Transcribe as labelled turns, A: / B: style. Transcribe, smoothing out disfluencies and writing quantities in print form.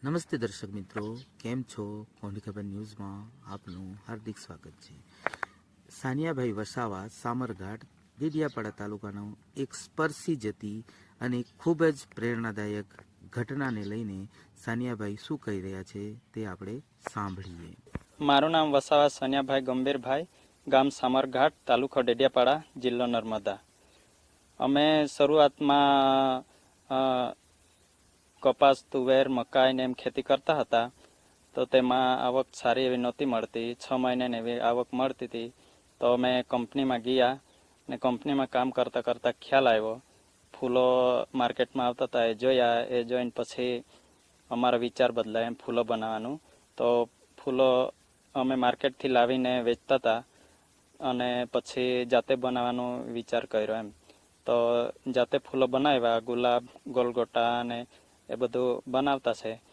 A: નમસ્તે દર્શક મિત્રો, કેમ છો? કોની ખબર ન્યૂઝમાં આપનું હાર્દિક સ્વાગત છે. સાનિયાભાઈ વસાવા સામરઘાટ દેડિયાપાડા તાલુકાનો એક સ્પર્શી જતી અને ખૂબ જ પ્રેરણાદાયક ઘટનાને લઈને સાનિયાભાઈ શું કહી રહ્યા છે તે આપણે સાંભળીએ.
B: મારું નામ વસાવા સાનિયાભાઈ ગંભીરભાઈ, ગામ સામરઘાટ, તાલુકો ડેડિયાપાડા, જિલ્લો નર્મદા. અમે શરૂઆતમાં કપાસ, તુવેર, મકાઈ ને એમ ખેતી કરતા હતા. તો તેમાં આવક સારી એવી નહોતી મળતી. 6 મહિનાની એવી આવક મળતી હતી. તો અમે કંપનીમાં ગયા ને કંપનીમાં કામ કરતાં કરતાં ખ્યાલ આવ્યો, ફૂલો માર્કેટમાં આવતા હતા એ જોયા. એ જોઈને પછી અમારો વિચાર બદલાય એમ ફૂલો બનાવવાનું. તો ફૂલો અમે માર્કેટથી લાવીને વેચતા હતા અને પછી જાતે બનાવવાનો વિચાર કર્યો એમ. તો જાતે ફૂલો બનાવ્યા, ગુલાબ, ગોલગોટા અને એ બધું બનાવતા છે.